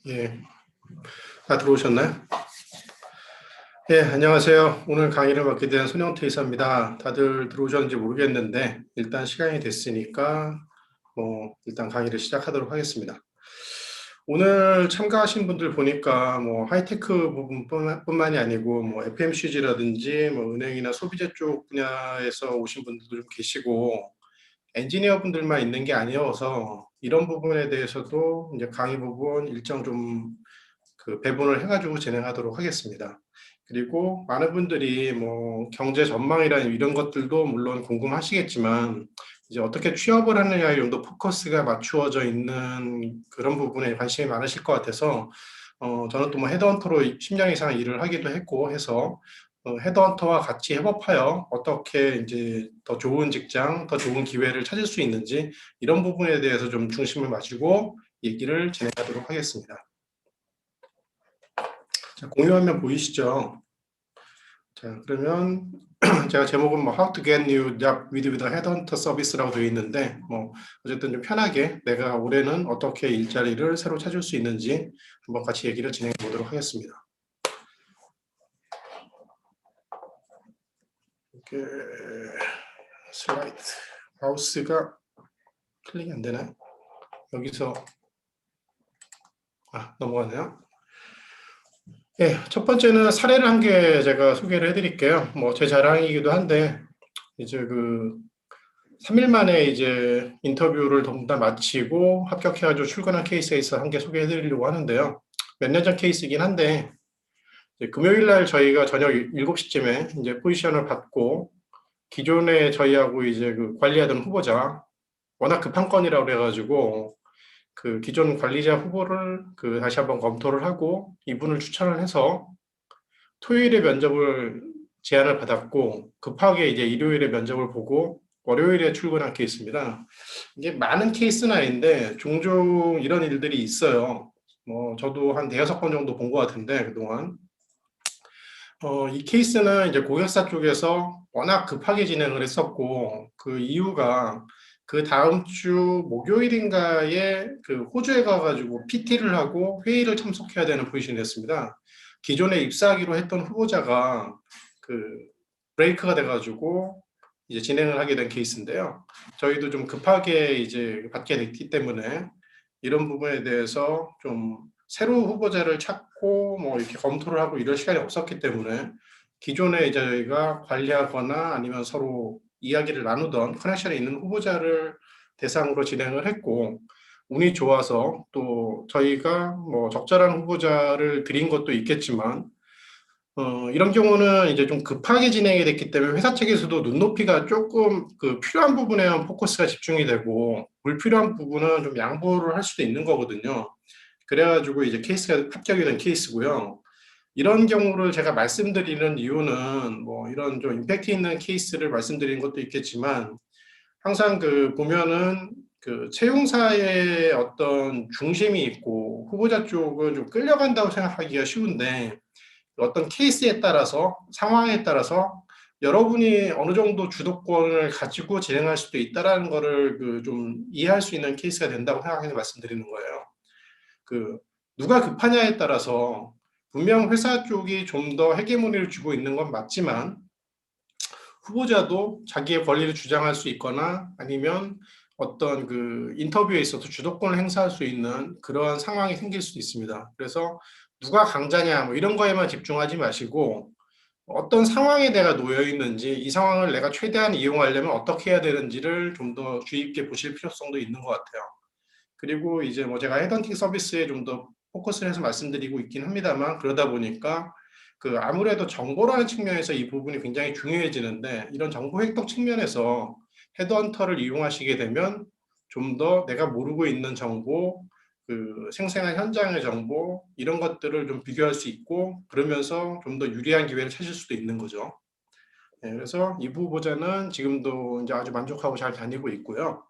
예, 다 들어오셨나요? 예, 안녕하세요. 오늘 강의를 맡게 된 손영태 이사입니다. 다들 들어오셨는지 모르겠는데 일단 시간이 됐으니까 일단 강의를 시작하도록 하겠습니다. 오늘 참가하신 분들 보니까 하이테크 부분뿐만이 아니고 FMCG라든지 은행이나 소비재 쪽 분야에서 오신 분들도 좀 계시고 엔지니어 분들만 있는 게 아니어서 이런 부분에 대해서도 이제 강의 부분 일정 좀 배분을 해가지고 진행하도록 하겠습니다. 그리고 많은 분들이 경제 전망이나 이런 것들도 물론 궁금하시겠지만 이제 어떻게 취업을 하느냐에 좀 더 포커스가 맞추어져 있는 그런 부분에 관심이 많으실 것 같아서 저는 또 헤드헌터로 10년 이상 일을 하기도 했고 해서 헤드헌터와 같이 협업하여 어떻게 이제 더 좋은 직장, 더 좋은 기회를 찾을 수 있는지 이런 부분에 대해서 좀 중심을 맞추고 얘기를 진행하도록 하겠습니다. 자, 공유화면 보이시죠? 자, 그러면 제가 제목은 How to get new job with the headhunter service라고 되어 있는데 어쨌든 좀 편하게 내가 올해는 어떻게 일자리를 새로 찾을 수 있는지 한번 같이 얘기를 진행해 보도록 하겠습니다. 이렇게 슬라이드 마우스가 클릭이 안 되나요? 여기서 넘어가네요. 예, 첫 번째는 사례를 한 개 제가 소개를 해드릴게요. 제 자랑이기도 한데 이제 3일 만에 이제 인터뷰를 전부 다 마치고 합격해가지고 출근한 케이스에 있어 한 개 소개해드리려고 하는데요. 몇 년 전 케이스이긴 한데 금요일 날 저희가 저녁 7시쯤에 이제 포지션을 받고 기존에 저희하고 이제 관리하던 후보자 워낙 급한 건이라고 그래가지고 기존 관리자 후보를 다시 한번 검토를 하고 이분을 추천을 해서 토요일에 면접을 제안을 받았고 급하게 이제 일요일에 면접을 보고 월요일에 출근한 케이스입니다. 이게 많은 케이스는 아닌데 종종 이런 일들이 있어요. 저도 한 5번 정도 본 것 같은데 그동안 이 케이스는 이제 고객사 쪽에서 워낙 급하게 진행을 했었고 그 이유가 그 다음 주 목요일인가에 호주에 가가지고 PT를 하고 회의를 참석해야 되는 포지션이었습니다. 기존에 입사하기로 했던 후보자가 브레이크가 돼가지고 이제 진행을 하게 된 케이스인데요. 저희도 좀 급하게 이제 받게 됐기 때문에 이런 부분에 대해서 좀 새로운 후보자를 찾고 이렇게 검토를 하고 이럴 시간이 없었기 때문에 기존에 이제 저희가 관리하거나 아니면 서로 이야기를 나누던 커넥션에 있는 후보자를 대상으로 진행을 했고 운이 좋아서 또 저희가 적절한 후보자를 드린 것도 있겠지만 이런 경우는 이제 좀 급하게 진행이 됐기 때문에 회사 측에서도 눈높이가 조금 필요한 부분에만 포커스가 집중이 되고 불필요한 부분은 좀 양보를 할 수도 있는 거거든요. 그래가지고 이제 케이스가 합격이 된 케이스고요. 이런 경우를 제가 말씀드리는 이유는 이런 좀 임팩트 있는 케이스를 말씀드리는 것도 있겠지만 항상 보면은 채용사의 어떤 중심이 있고 후보자 쪽은 좀 끌려간다고 생각하기가 쉬운데 어떤 케이스에 따라서 상황에 따라서 여러분이 어느 정도 주도권을 가지고 진행할 수도 있다라는 거를 좀 이해할 수 있는 케이스가 된다고 생각해서 말씀드리는 거예요. 누가 급하냐에 따라서 분명 회사 쪽이 좀 더 헤게모니를 쥐고 있는 건 맞지만 후보자도 자기의 권리를 주장할 수 있거나 아니면 어떤 인터뷰에 있어서 주도권을 행사할 수 있는 그러한 상황이 생길 수도 있습니다. 그래서 누가 강자냐 이런 거에만 집중하지 마시고 어떤 상황에 내가 놓여 있는지 이 상황을 내가 최대한 이용하려면 어떻게 해야 되는지를 좀 더 주의 깊게 보실 필요성도 있는 것 같아요. 그리고 이제 제가 헤드헌팅 서비스에 좀 더 포커스를 해서 말씀드리고 있긴 합니다만 그러다 보니까 아무래도 정보라는 측면에서 이 부분이 굉장히 중요해지는데 이런 정보 획득 측면에서 헤드헌터를 이용하시게 되면 좀 더 내가 모르고 있는 정보, 생생한 현장의 정보 이런 것들을 좀 비교할 수 있고 그러면서 좀 더 유리한 기회를 찾을 수도 있는 거죠. 네, 그래서 이 후보자는 지금도 이제 아주 만족하고 잘 다니고 있고요.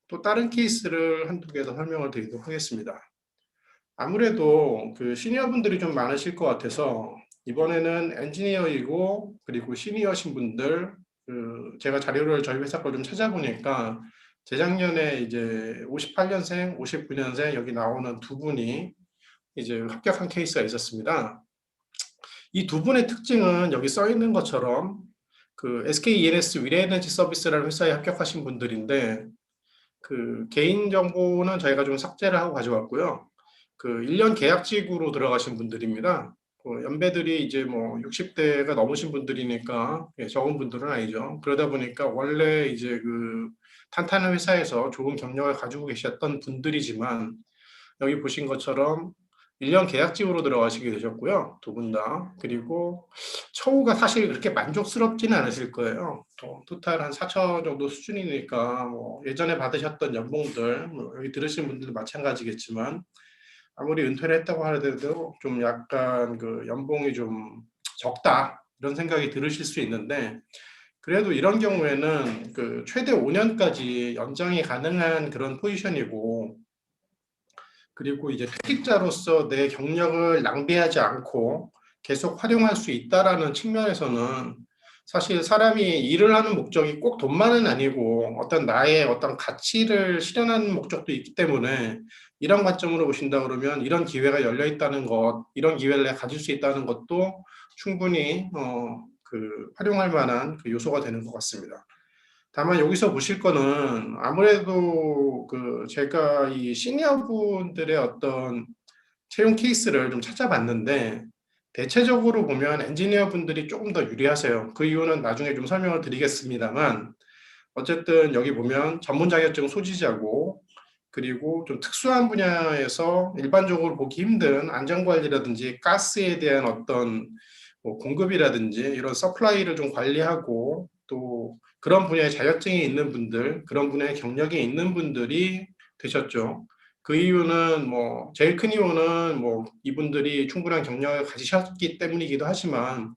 또 다른 케이스를 한두 개 더 설명을 드리도록 하겠습니다. 아무래도 시니어 분들이 좀 많으실 것 같아서 이번에는 엔지니어이고 그리고 시니어신 분들 제가 자료를 저희 회사 걸 좀 찾아보니까 재작년에 이제 58년생, 59년생 여기 나오는 두 분이 이제 합격한 케이스가 있었습니다. 이 두 분의 특징은 여기 써 있는 것처럼 그 SK E&S 위례에너지 서비스라는 회사에 합격하신 분들인데, 그 개인정보는 저희가 좀 삭제를 하고 가져왔고요. 그 1년 계약직으로 들어가신 분들입니다. 그 연배들이 이제 뭐 60대가 넘으신 분들이니까, 예, 적은 분들은 아니죠. 그러다 보니까 원래 이제 그 탄탄한 회사에서 좋은 경력을 가지고 계셨던 분들이지만, 여기 보신 것처럼 1년 계약직으로 들어가시게 되셨고요. 두 분 다. 그리고 처우가 사실 그렇게 만족스럽지는 않으실 거예요. 토탈 한 4천 정도 수준이니까 뭐 예전에 받으셨던 연봉들, 뭐 여기 들으신 분들도 마찬가지겠지만, 아무리 은퇴를 했다고 하더라도 좀 약간 그 연봉이 좀 적다, 이런 생각이 들으실 수 있는데, 그래도 이런 경우에는 그 최대 5년까지 연장이 가능한 그런 포지션이고, 그리고 이제 퇴직자로서 내 경력을 낭비하지 않고 계속 활용할 수 있다라는 측면에서는, 사실 사람이 일을 하는 목적이 꼭 돈만은 아니고 어떤 나의 어떤 가치를 실현하는 목적도 있기 때문에, 이런 관점으로 보신다 그러면 이런 기회가 열려 있다는 것, 이런 기회를 내가 가질 수 있다는 것도 충분히 그 활용할 만한 그 요소가 되는 것 같습니다. 다만 여기서 보실 거는, 아무래도 그 제가 이 시니어 분들의 어떤 채용 케이스를 좀 찾아봤는데, 대체적으로 보면 엔지니어 분들이 조금 더 유리하세요. 그 이유는 나중에 좀 설명을 드리겠습니다만, 어쨌든 여기 보면 전문 자격증 소지자고, 그리고 좀 특수한 분야에서 일반적으로 보기 힘든 안전관리라든지 가스에 대한 어떤 뭐 공급이라든지 이런 서플라이를 좀 관리하고, 또 그런 분야에 자격증이 있는 분들, 그런 분야에 경력이 있는 분들이 되셨죠. 그 이유는 뭐 제일 큰 이유는 뭐 이분들이 충분한 경력을 가지셨기 때문이기도 하지만,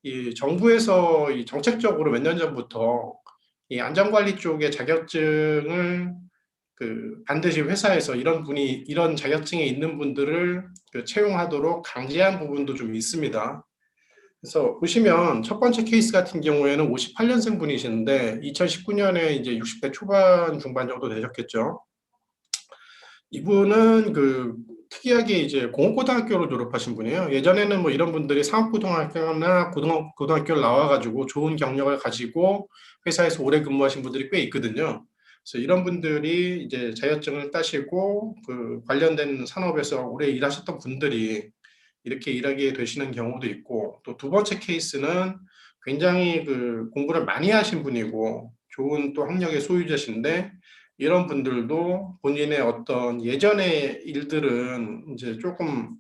이 정부에서 이 정책적으로 몇 년 전부터 이 안전관리 쪽의 자격증을 그 반드시 회사에서 이런 자격증이 있는 분들을 그 채용하도록 강제한 부분도 좀 있습니다. 그래서 보시면 첫 번째 케이스 같은 경우에는 58년생 분이시는데, 2019년에 이제 60대 초반 중반 정도 되셨겠죠. 이분은 그 특이하게 이제 공업고등학교를 졸업하신 분이에요. 예전에는 뭐 이런 분들이 상업고등학교나 고등학교를 나와가지고 좋은 경력을 가지고 회사에서 오래 근무하신 분들이 꽤 있거든요. 그래서 이런 분들이 이제 자격증을 따시고 그 관련된 산업에서 오래 일하셨던 분들이 이렇게 일하게 되시는 경우도 있고, 또 두 번째 케이스는 굉장히 그 공부를 많이 하신 분이고 좋은 또 학력의 소유자신데, 이런 분들도 본인의 어떤 예전의 일들은 이제 조금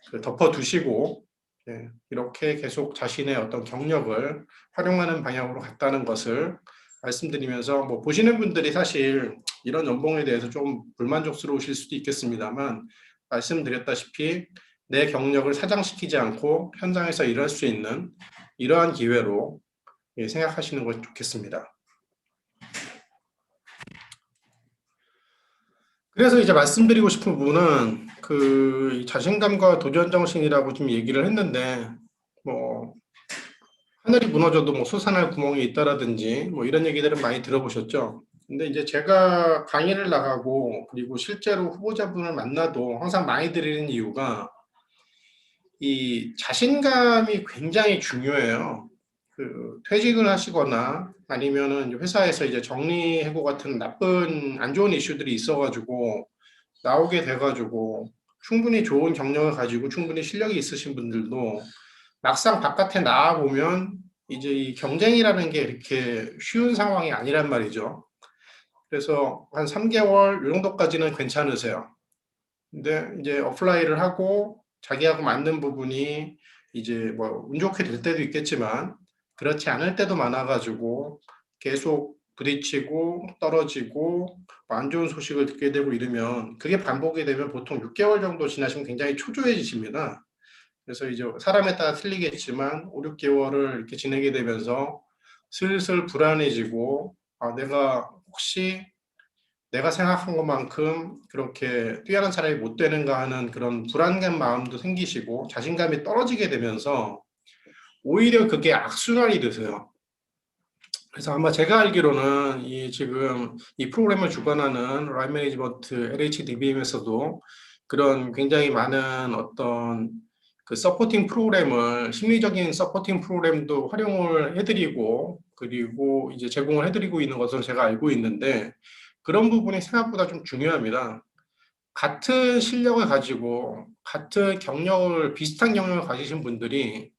그 덮어두시고, 예, 이렇게 계속 자신의 어떤 경력을 활용하는 방향으로 갔다는 것을 말씀드리면서, 뭐 보시는 분들이 사실 이런 연봉에 대해서 좀 불만족스러우실 수도 있겠습니다만, 말씀드렸다시피 내 경력을 사장시키지 않고 현장에서 일할 수 있는 이러한 기회로, 예, 생각하시는 것이 좋겠습니다. 그래서 이제 말씀드리고 싶은 부분은 그 자신감과 도전 정신이라고 좀 얘기를 했는데, 뭐 하늘이 무너져도 뭐 솟아날 구멍이 있다라든지 뭐 이런 얘기들은 많이 들어보셨죠. 근데 이제 제가 강의를 나가고 그리고 실제로 후보자분을 만나도 항상 많이 드리는 이유가, 이 자신감이 굉장히 중요해요. 그 퇴직을 하시거나 아니면은 회사에서 이제 정리해고 같은 나쁜 안 좋은 이슈들이 있어가지고 나오게 돼가지고, 충분히 좋은 경력을 가지고 충분히 실력이 있으신 분들도 막상 바깥에 나와 보면 이제 이 경쟁이라는 게 이렇게 쉬운 상황이 아니란 말이죠. 그래서 한 3개월 이 정도까지는 괜찮으세요. 근데 이제 어플라이를 하고 자기하고 맞는 부분이 이제 뭐 운 좋게 될 때도 있겠지만 그렇지 않을 때도 많아가지고 계속 부딪히고 떨어지고 뭐안 좋은 소식을 듣게 되고 이러면, 그게 반복이 되면 보통 6개월 정도 지나시면 굉장히 초조해지십니다. 그래서 이제 사람에 따라 틀리겠지만 5, 6개월을 이렇게 지내게 되면서 슬슬 불안해지고, 아, 내가 혹시 내가 생각한 것만큼 그렇게 뛰어난 사람이 못 되는가 하는 그런 불안감 마음도 생기시고 자신감이 떨어지게 되면서 오히려 그게 악순환이 되세요. 그래서 아마 제가 알기로는 이 지금 이 프로그램을 주관하는 라인 매니지먼트 LHDBM에서도 그런 굉장히 많은 어떤 그 서포팅 프로그램을, 심리적인 서포팅 프로그램도 활용을 해드리고, 그리고 이제 제공을 해드리고 있는 것으로 제가 알고 있는데, 그런 부분이 생각보다 좀 중요합니다. 같은 실력을 가지고, 같은 경력을, 비슷한 경력을 가지신 분들이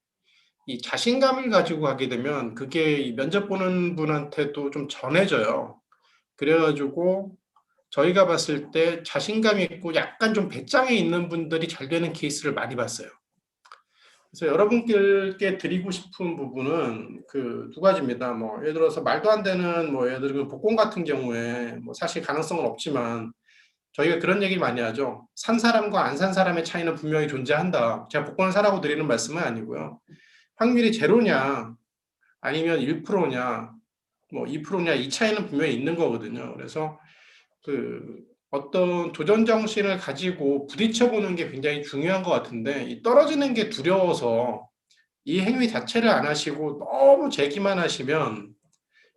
이 자신감을 가지고 하게 되면 그게 이 면접 보는 분한테도 좀 전해져요. 그래가지고 저희가 봤을 때 자신감 있고 약간 좀 배짱이 있는 분들이 잘 되는 케이스를 많이 봤어요. 그래서 여러분께 드리고 싶은 부분은 그 두 가지입니다. 뭐 예를 들어서 말도 안 되는 뭐 예를 들어 복권 같은 경우에 뭐 사실 가능성은 없지만 저희가 그런 얘기 많이 하죠. 산 사람과 안 산 사람의 차이는 분명히 존재한다. 제가 복권을 사라고 드리는 말씀은 아니고요. 확률이 제로냐 아니면 1%냐 뭐 2%냐 이 차이는 분명히 있는 거거든요. 그래서 그 어떤 도전 정신을 가지고 부딪혀 보는 게 굉장히 중요한 것 같은데 이 떨어지는 게 두려워서 이 행위 자체를 안 하시고 너무 제기만 하시면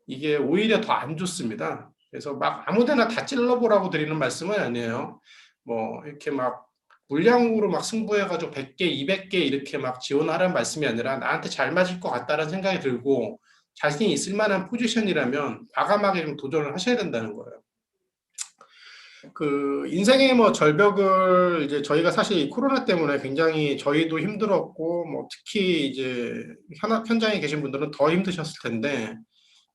이게 오히려 더 안 좋습니다. 그래서 막 아무데나 다 찔러보라고 드리는 말씀은 아니에요. 뭐 이렇게 막 물량으로 막 승부해가지고 100개, 200개 이렇게 막 지원하라는 말씀이 아니라 나한테 잘 맞을 것 같다는 생각이 들고 자신이 있을 만한 포지션이라면 과감하게 좀 도전을 하셔야 된다는 거예요. 그 인생의 뭐 절벽을 이제 저희가 사실 이 코로나 때문에 굉장히 저희도 힘들었고 뭐 특히 이제 현장에 계신 분들은 더 힘드셨을 텐데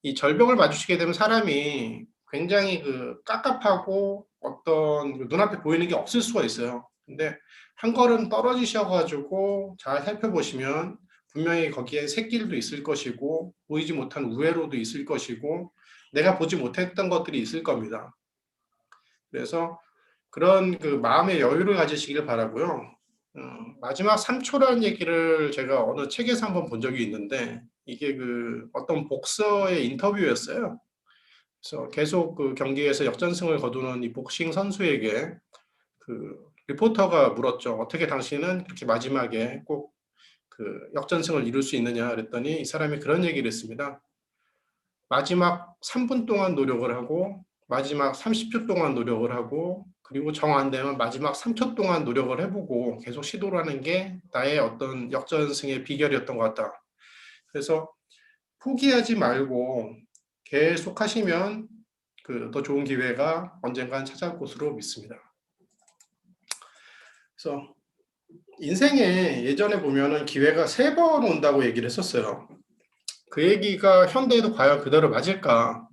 이 절벽을 마주치게 되면 사람이 굉장히 그 깝깝하고 어떤 그 눈앞에 보이는 게 없을 수가 있어요. 근데 한 걸음 떨어지셔가지고 잘 살펴보시면 분명히 거기에 새길도 있을 것이고 보이지 못한 우회로도 있을 것이고 내가 보지 못했던 것들이 있을 겁니다. 그래서 그런 그 마음의 여유를 가지시길 바라고요. 마지막 3초라는 얘기를 제가 어느 책에서 한번 본 적이 있는데 이게 그 어떤 복서의 인터뷰였어요. 그래서 계속 그 경기에서 역전승을 거두는 이 복싱 선수에게 그 리포터가 물었죠. 어떻게 당신은 그렇게 마지막에 꼭 그 역전승을 이룰 수 있느냐 그랬더니 이 사람이 그런 얘기를 했습니다. 마지막 3분 동안 노력을 하고 마지막 30초 동안 노력을 하고 그리고 정 안 되면 마지막 3초 동안 노력을 해보고 계속 시도를 하는 게 나의 어떤 역전승의 비결이었던 것 같다. 그래서 포기하지 말고 계속 하시면 그 더 좋은 기회가 언젠간 찾아올 것으로 믿습니다. 그래서 인생에 예전에 보면은 기회가 3번 온다고 얘기를 했었어요. 그 얘기가 현대에도 과연 그대로 맞을까?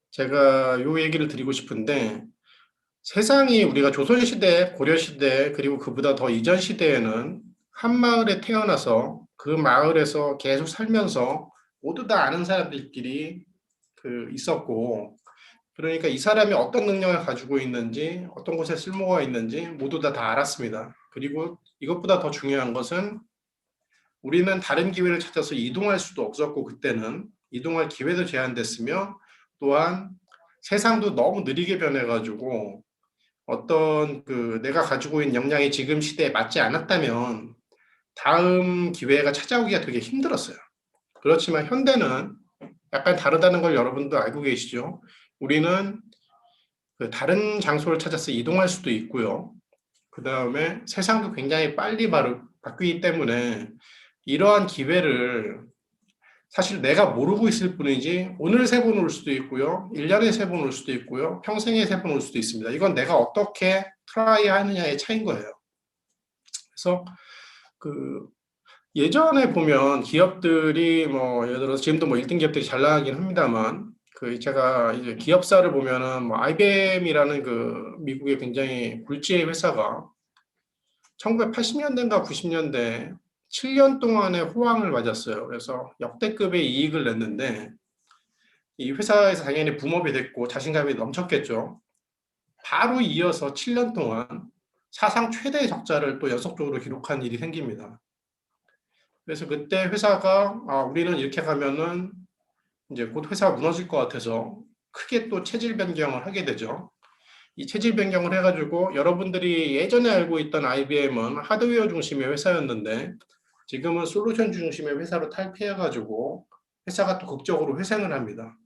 제가 요 얘기를 드리고 싶은데 세상이 우리가 조선시대, 고려시대 그리고 그보다 더 이전 시대에는 한 마을에 태어나서 그 마을에서 계속 살면서 모두 다 아는 사람들끼리 그 있었고 그러니까 이 사람이 어떤 능력을 가지고 있는지 어떤 곳에 쓸모가 있는지 모두 다 알았습니다. 그리고 이것보다 더 중요한 것은 우리는 다른 기회를 찾아서 이동할 수도 없었고 그때는 이동할 기회도 제한됐으며 또한 세상도 너무 느리게 변해가지고 어떤 그 내가 가지고 있는 역량이 지금 시대에 맞지 않았다면 다음 기회가 찾아오기가 되게 힘들었어요. 그렇지만 현대는 약간 다르다는 걸 여러분도 알고 계시죠? 우리는 그 다른 장소를 찾아서 이동할 수도 있고요. 그 다음에 세상도 굉장히 빨리 바뀌기 때문에 이러한 기회를 사실 내가 모르고 있을 뿐이지 오늘 3번 올 수도 있고요. 1년에 3번 올 수도 있고요. 평생에 3번 올 수도 있습니다. 이건 내가 어떻게 트라이 하느냐의 차이인 거예요. 그래서 그 예전에 보면 기업들이 뭐 예를 들어서 지금도 뭐 1등 기업들이 잘 나가긴 합니다만 그 제가 이제 기업사를 보면은 뭐 IBM이라는 그 미국의 굉장히 굴지의 회사가 1980년대인가 90년대 7년 동안의 호황을 맞았어요. 그래서 역대급의 이익을 냈는데 이 회사에서 당연히 붐업이 됐고 자신감이 넘쳤겠죠. 바로 이어서 7년 동안 사상 최대의 적자를 또 연속적으로 기록한 일이 생깁니다. 그래서 그때 회사가 우리는 이렇게 가면은 이제 곧 회사가 무너질 것 같아서 크게 또 체질 변경을 하게 되죠. 이 체질 변경을 해가지고 여러분들이 예전에 알고 있던 IBM은 하드웨어 중심의 회사였는데 지금은 솔루션 중심의 회사로 탈피해가지고 회사가 또 극적으로 회생을 합니다.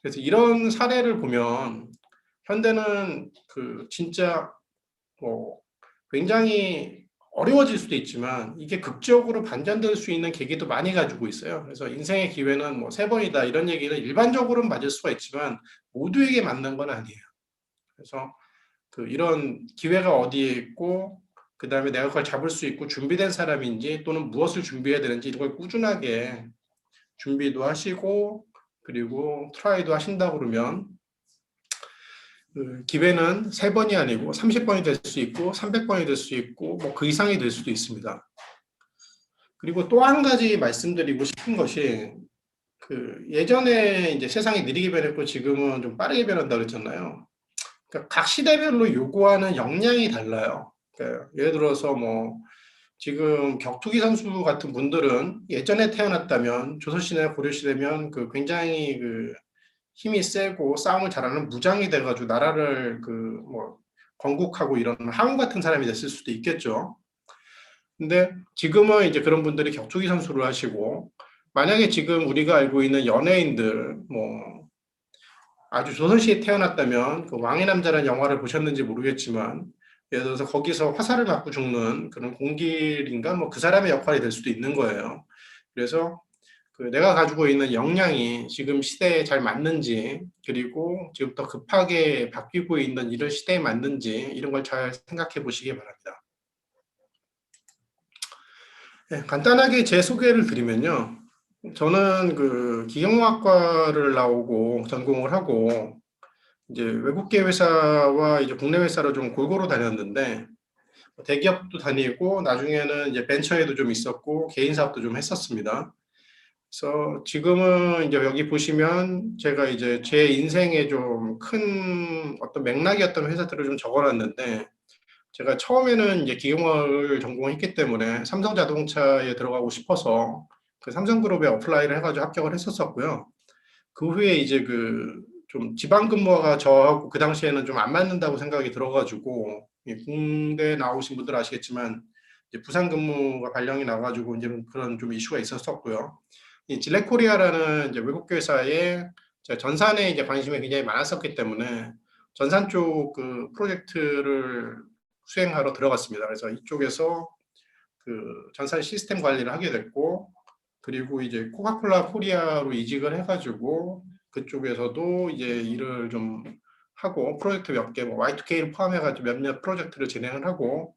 그래서 이런 사례를 보면 현대는 그 진짜 뭐 굉장히 어려워질 수도 있지만 이게 극적으로 반전될 수 있는 계기도 많이 가지고 있어요. 그래서 인생의 기회는 뭐 3번이다 이런 얘기는 일반적으로는 맞을 수가 있지만 모두에게 맞는 건 아니에요. 그래서 이런 기회가 어디에 있고 그다음에 내가 그걸 잡을 수 있고 준비된 사람인지 또는 무엇을 준비해야 되는지 이런 걸 꾸준하게 준비도 하시고 그리고 트라이도 하신다 그러면 기회는 3번이 아니고 30번이 될 수 있고 300번이 될 수 있고 뭐 그 이상이 될 수도 있습니다. 그리고 또 한 가지 말씀드리고 싶은 것이 예전에 이제 세상이 느리게 변했고 지금은 좀 빠르게 변한다 그랬잖아요. 그러니까 각 시대별로 요구하는 역량이 달라요. 그러니까 예를 들어서 뭐 지금 격투기 선수 같은 분들은 예전에 태어났다면 조선시대나 고려시대면 굉장히 힘이 세고 싸움을 잘하는 무장이 돼가지고 나라를 뭐 건국하고 이런 항우 같은 사람이 됐을 수도 있겠죠. 근데 지금은 이제 그런 분들이 격투기 선수를 하시고 만약에 지금 우리가 알고 있는 연예인들 뭐 아주 조선시대에 태어났다면 왕의 남자라는 영화를 보셨는지 모르겠지만 예를 들어서 거기서 화살을 맞고 죽는 그런 공길인가 뭐 그 사람의 역할이 될 수도 있는 거예요. 그래서 내가 가지고 있는 역량이 지금 시대에 잘 맞는지 그리고 지금 더 급하게 바뀌고 있는 이런 시대에 맞는지 이런 걸 잘 생각해 보시기 바랍니다. 네, 간단하게 제 소개를 드리면요. 저는 기계공학과를 나오고 전공을 하고 이제 외국계 회사와 이제 국내 회사를 좀 골고루 다녔는데 대기업도 다니고 나중에는 이제 벤처에도 좀 있었고 개인 사업도 좀 했었습니다. 그래서 지금은 이제 여기 보시면 제가 이제 제 인생에 좀 큰 어떤 맥락이었던 회사들을 좀 적어놨는데 제가 처음에는 이제 기계공학을 전공했기 때문에 삼성자동차에 들어가고 싶어서 삼성그룹에 어플라이를 해가지고 합격을 했었었고요. 그 후에 이제 좀 지방 근무가 저하고 그 당시에는 좀 안 맞는다고 생각이 들어가지고 군대 나오신 분들 아시겠지만 이제 부산 근무가 발령이 나가지고 이제 그런 좀 이슈가 있었었고요. 이 질레코리아라는 이제 외국계 회사에 제가 전산에 이제 관심이 굉장히 많았었기 때문에 전산 쪽 프로젝트를 수행하러 들어갔습니다. 그래서 이쪽에서 전산 시스템 관리를 하게 됐고 그리고 이제 코카콜라 코리아로 이직을 해가지고 그쪽에서도 이제 일을 좀 하고 프로젝트 몇 개, 뭐 Y2K를 포함해가지고 몇몇 프로젝트를 진행을 하고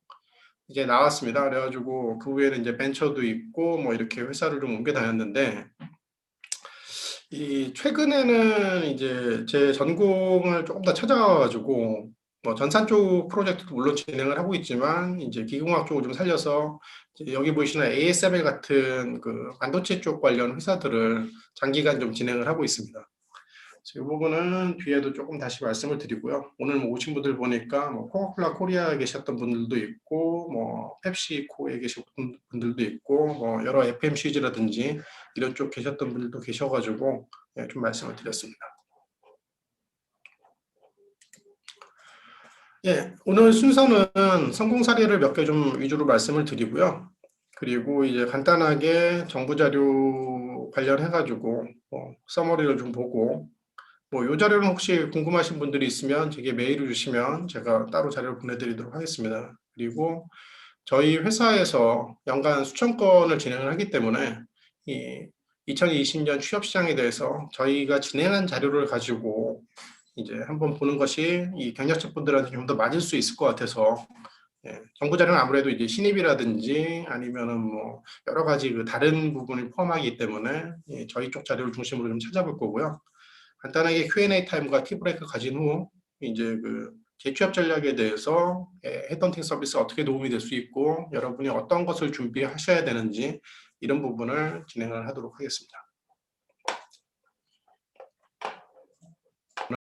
이제 나왔습니다. 그래가지고 그 후에는 이제 벤처도 있고 뭐 이렇게 회사를 좀 옮겨 다녔는데 이 최근에는 이제 제 전공을 조금 더 찾아가가지고 뭐 전산 쪽 프로젝트도 물론 진행을 하고 있지만 이제 기계공학 쪽을 좀 살려서 이제 여기 보시는 ASML 같은 반도체 쪽 관련 회사들을 장기간 좀 진행을 하고 있습니다. 이 부분은 뒤에도 조금 다시 말씀을 드리고요. 오늘 뭐 오신 분들 보니까 뭐 코카콜라 코리아에 계셨던 분들도 있고 뭐 펩시코에 계셨던 분들도 있고 뭐 여러 FMCG라든지 이런 쪽 계셨던 분들도 계셔가지고 좀 말씀을 드렸습니다. 예, 오늘 순서는 성공 사례를 몇 개 좀 위주로 말씀을 드리고요. 그리고 이제 간단하게 정부 자료 관련해가지고 서머리를 좀 보고 이 자료는 혹시 궁금하신 분들이 있으면 제게 메일을 주시면 제가 따로 자료를 보내드리도록 하겠습니다. 그리고 저희 회사에서 연간 수천 건을 진행을 하기 때문에 이 2020년 취업 시장에 대해서 저희가 진행한 자료를 가지고 이제 한번 보는 것이 이 경력자 분들한테 좀 더 맞을 수 있을 것 같아서 정부 자료는 아무래도 이제 신입이라든지 아니면은 뭐 여러 가지 다른 부분을 포함하기 때문에 저희 쪽 자료를 중심으로 좀 찾아볼 거고요. 간단하게 Q&A 타임과 티브레이크 가진 후 이제 재취업 전략에 대해서 헤드헌팅 서비스 어떻게 도움이 될 수 있고 여러분이 어떤 것을 준비하셔야 되는지 이런 부분을 진행을 하도록 하겠습니다.